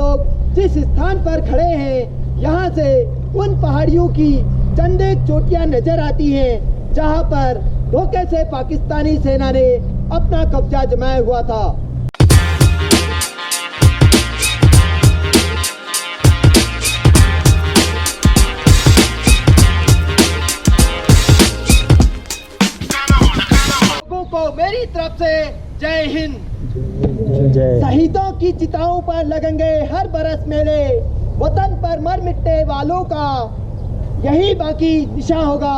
लोग जिस स्थान पर खड़े हैं यहाँ से उन पहाड़ियों की चंद एक चोटियां नजर आती हैं जहाँ पर धोखे से पाकिस्तानी सेना ने अपना कब्जा जमाया हुआ था। लोगों को मेरी तरफ से जय हिंद। शहीदों की चिताओं पर लगेंगे हर बरस मेले, वतन पर मर मिटने वालों का यही बाकी निशान होगा।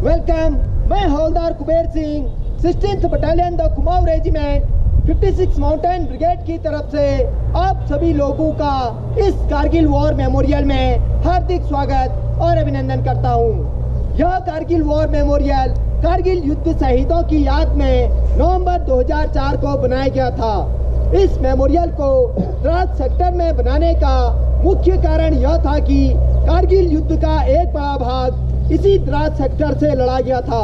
वेलकम, मैं हवलदार Kuber Singh, 16th battalion the Kumaon regiment 56 mountain brigade की तरफ से आप सभी लोगों का इस कारगिल वॉर मेमोरियल में हार्दिक स्वागत और अभिनंदन करता हूँ। यह कारगिल वॉर मेमोरियल कारगिल युद्ध शहीदों की याद में नवंबर 2004 को बनाया गया था। इस मेमोरियल को द्रास सेक्टर में बनाने का मुख्य कारण यह था कि कारगिल युद्ध का एक बड़ा भाग इसी द्रास सेक्टर से लड़ा गया था।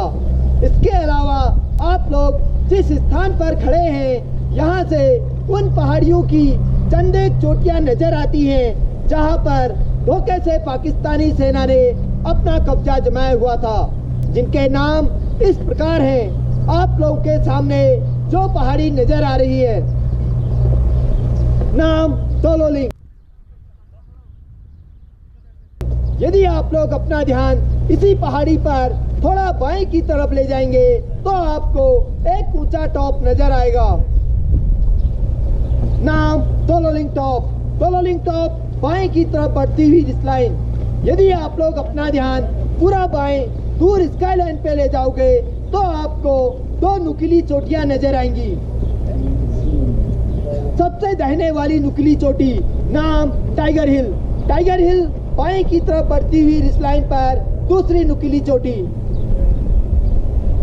इसके अलावा आप लोग जिस स्थान पर खड़े हैं यहाँ से उन पहाड़ियों की चंद एक चोटियां नजर आती हैं जहाँ पर धोखे से पाकिस्तानी सेना ने अपना कब्जा जमाया हुआ था, जिनके नाम इस प्रकार हैं। आप लोगों के सामने जो पहाड़ी नजर आ रही है, नाम तोलोलिंग। यदि आप लोग अपना ध्यान इसी पहाड़ी पर थोड़ा बाएं की तरफ ले जाएंगे तो आपको एक ऊंचा टॉप नजर आएगा, नाम तोलोलिंग टॉप। तोलोलिंग टॉप बाएं की तरफ बढ़ती हुई डिक्लाइन। यदि आप लोग अपना ध्यान पूरा बाएं दूर स्काई लाइन पे ले जाओगे तो आपको दो नुकीली चोटियां नजर आएंगी। सबसे दाहिने वाली नुकीली चोटी नाम टाइगर हिल। टाइगर हिल बाएं की तरफ बढ़ती हुई रिस लाइन पर दूसरी नुकीली चोटी,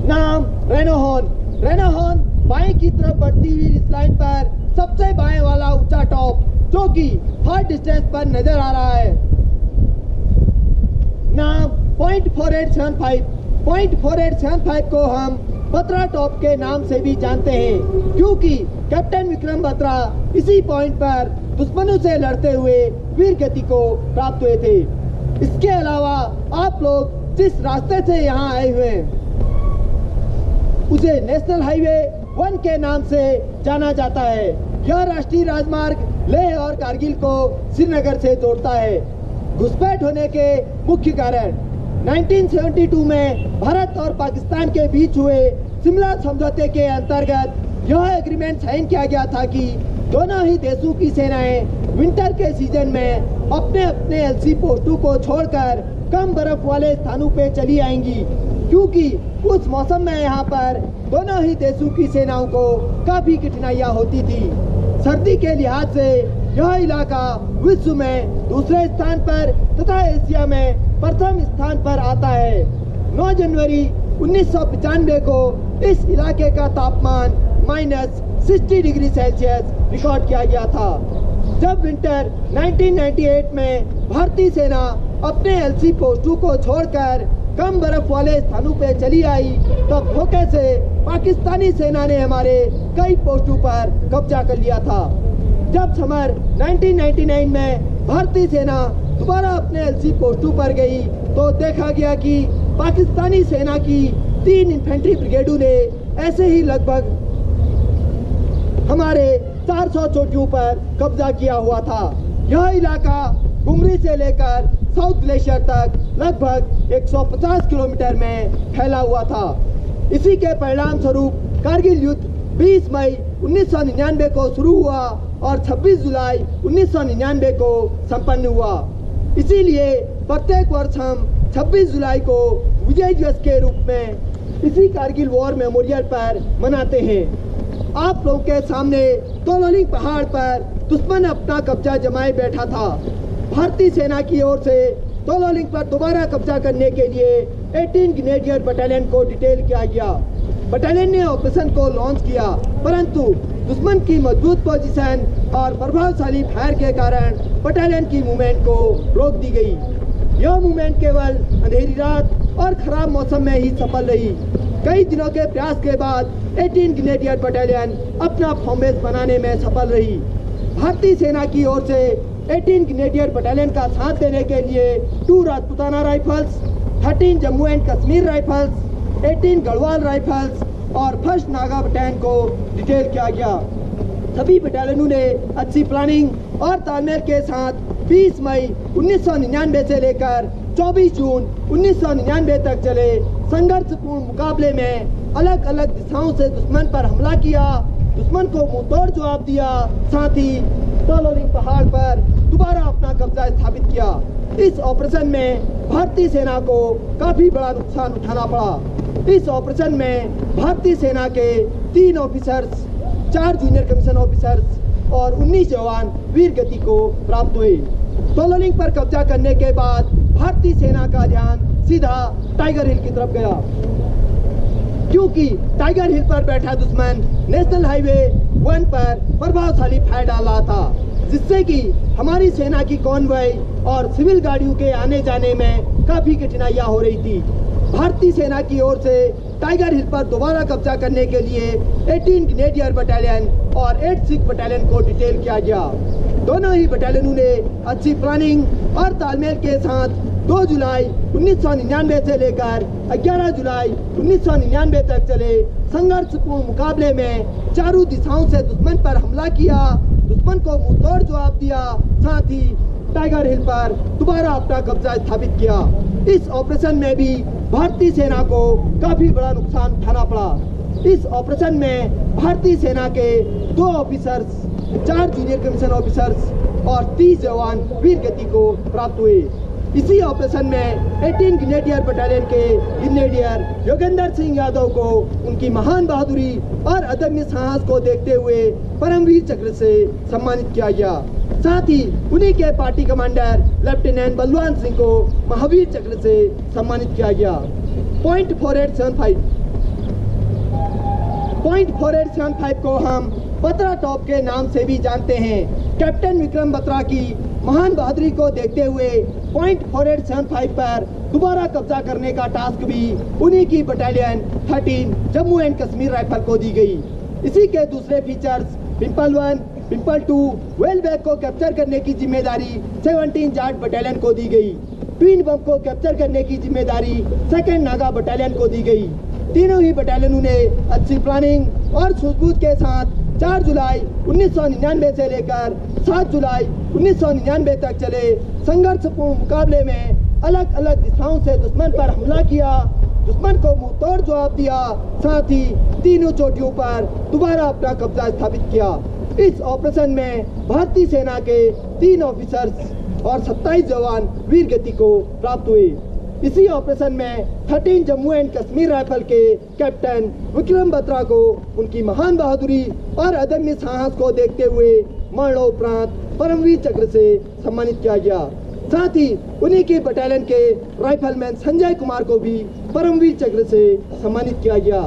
नाम रेनोहॉर्न। रेनोहॉर्न बाएं की तरफ बढ़ती हुई रिस लाइन पर सबसे बाएं वाला ऊंचा टॉप जो कि हार्ड डिस्टेंस पर नजर आ रहा है, नाम पॉइंट 4875। पॉइंट 4875 को हम बत्रा टॉप के नाम से भी जानते हैं क्योंकि कैप्टन विक्रम बत्रा इसी पॉइंट पर दुश्मनों से लड़ते हुए वीर गति को प्राप्त हुए थे। इसके अलावा आप लोग जिस रास्ते से यहाँ आए हुए हैं उसे नेशनल हाईवे 1 के नाम से जाना जाता है। यह राष्ट्रीय राजमार्ग लेह और कारगिल को श्रीनगर से जोड़ता है। घुसपैठ होने के मुख्य कारण 1972 में भारत और पाकिस्तान के बीच हुए शिमला समझौते के अंतर्गत यह एग्रीमेंट साइन किया गया था कि दोनों ही देशों की सेनाएं विंटर के सीजन में अपने अपने एलसी पोस्टों को छोड़कर कम बर्फ वाले स्थानों पे चली आएंगी, क्योंकि उस मौसम में यहाँ पर दोनों ही देशों की सेनाओं को काफी कठिनाइयाँ होती थी। सर्दी के लिहाज से यह इलाका विश्व में दूसरे स्थान पर तथा एशिया में प्रथम स्थान पर आता है। 9 जनवरी 1995 को इस इलाके का तापमान -60 डिग्री सेल्सियस रिकॉर्ड किया गया था। जब विंटर 1998 में भारतीय सेना अपने एलसी पोस्टों को छोड़कर कम बर्फ वाले स्थानों पे चली आई तब धोखे से पाकिस्तानी सेना ने हमारे कई पोस्टों पर कब्जा कर लिया था। जब समर 1999 में भारतीय सेना दोबारा अपने एलसी पोस्टों पर गई तो देखा गया कि पाकिस्तानी सेना की 3 इन्फेंट्री ब्रिगेडों ने ऐसे ही लगभग हमारे 400 चोटियों पर कब्जा किया हुआ था। यह इलाका गुमरी से लेकर साउथ ग्लेशियर तक लगभग 150 किलोमीटर में फैला हुआ था। इसी के परिणाम स्वरूप कारगिल युद्ध 20 मई 1999 को शुरू हुआ और 26 जुलाई 1999 को संपन्न हुआ। इसीलिए प्रत्येक वर्ष हम 26 जुलाई को विजय दिवस के रूप में इसी कारगिल वॉर मेमोरियल पर मनाते हैं। आप लोगों के सामने तोलोलिंग पहाड़ पर दुश्मन अपना कब्जा जमाए बैठा था। भारतीय सेना की ओर से तोलोलिंग पर दोबारा कब्जा करने के लिए 18 ग्रेनेडियर बटालियन को डिटेल किया गया। बटालियन ने ऑपरेशन को लॉन्च किया, परंतु दुश्मन की मजबूत पोजीशन और प्रभावशाली फायर के कारण बटालियन की मूवमेंट को रोक दी गई। यह मूवमेंट केवल अंधेरी रात और खराब मौसम में ही सफल रही। कई दिनों के प्रयास के बाद 18 ग्रेनेडियर बटालियन अपना फॉर्म बेस बनाने में सफल रही। भारतीय सेना की ओर से 18 ग्रेनेडियर बटालियन का साथ देने के लिए 2 Rajputana rifles, 13 Jammu and Kashmir rifles, 18 Garhwal rifles और 1st नागा बटालियन को डिटेल किया गया। सभी बटालियनों ने अच्छी प्लानिंग और तालमेल के साथ 20 मई 1999 से लेकर 24 जून 1999 तक चले संघर्षपूर्ण मुकाबले में अलग अलग दिशाओं से दुश्मन पर हमला किया, दुश्मन को मुंहतोड़ जवाब दिया, साथ ही तोलोलिंग पहाड़ पर दोबारा अपना कब्जा स्थापित किया। इस ऑपरेशन में भारतीय सेना को काफी बड़ा नुकसान उठाना पड़ा। इस ऑपरेशन में भारतीय सेना के 3 ऑफिसर्स, 4 जूनियर कमीशन ऑफिसर्स और 19 जवान वीर गति को प्राप्त हुए। तोलोलिंग पर कब्जा करने के बाद भारतीय सेना का ध्यान सीधा टाइगर हिल की तरफ गया, क्योंकि टाइगर हिल पर बैठा दुश्मन नेशनल हाईवे 1 पर प्रभावशाली फायर डाल रहा था, जिससे कि हमारी सेना की कॉन्वॉय और सिविल गाड़ियों के आने जाने में काफी कठिनाइयां हो रही थी। भारतीय सेना की ओर से टाइगर हिल पर दोबारा कब्जा करने के लिए 18 ग्रेनेडियर बटालियन और 8 सिख बटालियन को डिटेल किया गया। दोनों ही बटालियनों ने अच्छी प्लानिंग और तालमेल के साथ 2 जुलाई 1999 से लेकर 11 जुलाई 1999 तक चले संघर्षपूर्ण मुकाबले में चारों दिशाओं से दुश्मन पर हमला किया, दुश्मन को मुंहतोड़ जवाब दिया, साथ ही टाइगर हिल पर दोबारा अपना कब्जा स्थापित किया। इस ऑपरेशन में भी भारतीय सेना को काफी बड़ा नुकसान उठाना पड़ा। इस ऑपरेशन में भारतीय सेना के 2 ऑफिसर्स, 4 जूनियर कमीशन ऑफिसर्स और 30 जवान वीर गति को प्राप्त हुए। इसी ऑपरेशन में 18 ग्रेनेडियर बटालियन के ग्रेनेडियर योगेंद्र सिंह यादव को उनकी महान बहादुरी और अदम्य साहस को देखते हुए परमवीर चक्र से सम्मानित किया गया। साथ ही उन्हीं के party commander lieutenant Balwan Singh को महावीर चक्र से सम्मानित किया गया। पॉइंट 4875 को हम बत्रा टॉप के नाम से भी जानते हैं। कैप्टन विक्रम बत्रा की महान बहादुरी को देखते हुए पॉइंट 4875 पर दोबारा कब्जा करने का टास्क भी उन्हीं की battalion 13 Jammu and Kashmir rifle को दी गई। इसी के दूसरे फीचर्स पिंपल 1, पिंपल 2, वेलबैग को कैप्चर करने की जिम्मेदारी 17 जाट बटालियन को दी गई। ट्विन बम को कैप्चर करने की जिम्मेदारी 2nd नागा बटालियन को दी गई। तीनों ही बटालियनों ने अच्छी प्लानिंग और सूझबूझ के साथ 4 जुलाई 1999 से लेकर 7 जुलाई 1999 तक चले संघर्षपूर्ण मुकाबले में अलग अलग दिशाओं से दुश्मन पर हमला किया, दुश्मन को मुंहतोड़ जवाब दिया, साथ ही तीनों चोटियों पर दोबारा अपना कब्जा स्थापित किया। इस ऑपरेशन में भारतीय सेना के 3 ऑफिसर्स और 27 जवान वीर गति को प्राप्त हुए। इसी ऑपरेशन में 13 जम्मू एंड कश्मीर राइफल के कैप्टन विक्रम बत्रा को उनकी महान बहादुरी और अदम्य साहस को देखते हुए मरणोपरांत परमवीर चक्र से सम्मानित किया गया। साथ ही उन्हीं के बटालियन के राइफलमैन संजय कुमार को भी परमवीर चक्र से सम्मानित किया गया।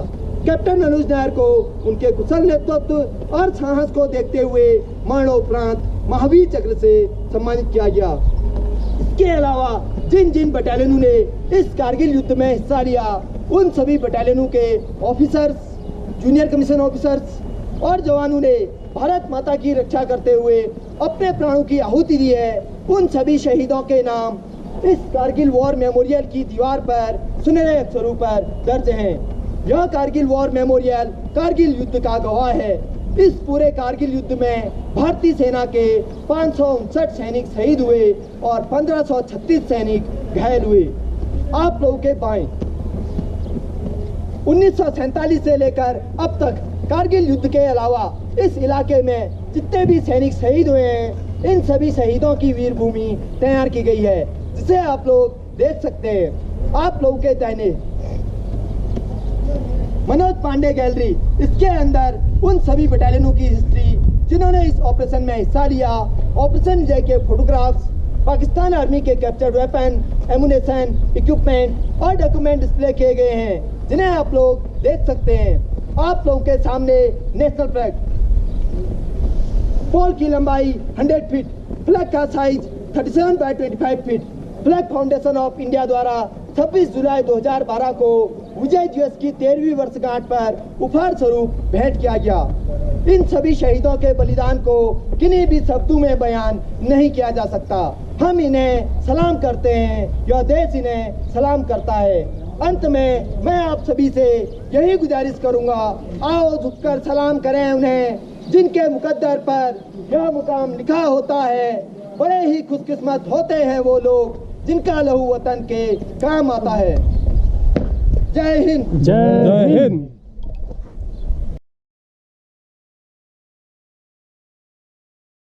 कैप्टन अनुज नायर को उनके कुशल नेतृत्व और साहस को देखते हुए मरणोपरांत महावीर चक्र से सम्मानित किया गया। इसके अलावा जिन जिन बटालियनों ने इस कारगिल युद्ध में हिस्सा लिया, उन सभी बटालियनों के ऑफिसर्स, जूनियर कमीशन ऑफिसर्स और जवानों ने भारत माता की रक्षा करते हुए अपने प्राणों की आहुति दी है। उन सभी शहीदों के नाम इस कारगिल वॉर मेमोरियल की दीवार पर सुनहरे अक्षरों पर दर्ज हैं। यह कारगिल वॉर मेमोरियल कारगिल युद्ध का गवाह है। इस पूरे कारगिल युद्ध में भारतीय सेना के 559 सैनिक शहीद हुए और 1536 सैनिक घायल हुए। आप लोगों के बाएं 1947 से लेकर अब तक कारगिल युद्ध के अलावा इस इलाके में जितने भी सैनिक शहीद हुए हैं, इन सभी शहीदों की वीर भूमि तैयार की गई है, जिसे आप लोग देख सकते हैं। आप लोगों के दाहिने मनोज पांडे गैलरी, इसके अंदर उन सभी बटालियनों की हिस्ट्री जिन्होंने इस ऑपरेशन में हिस्सा लिया, ऑपरेशन विजय के फोटोग्राफ्स, पाकिस्तान आर्मी के कैप्चर्ड वेपन, एमुनेशन, इक्विपमेंट और डॉक्यूमेंट डिस्प्ले किए गए हैं, जिन्हें आप लोग देख सकते हैं। आप लोगों के सामने नेशनल फ्लैग, पोल की लंबाई 100 फीट, फ्लैग का size 37 by 25 feet, flag foundation of India द्वारा 26 जुलाई 2012 को विजय दिवस की 13वीं वर्षगांठ पर उपहार स्वरूप भेंट किया गया। इन सभी शहीदों के बलिदान को किन्हीं भी शब्दों में बयान नहीं किया जा सकता। हम इन्हें सलाम करते हैं, यह देश इन्हें सलाम करता है। अंत में मैं आप सभी से यही गुजारिश करूंगा, आओ झुककर सलाम करें उन्हें जिनके मुकद्दर पर यह मुकाम लिखा होता है। बड़े ही खुशकिस्मत होते हैं वो लोग जिनका लहू वतन के काम आता है। जय हिंद। जय हिंद।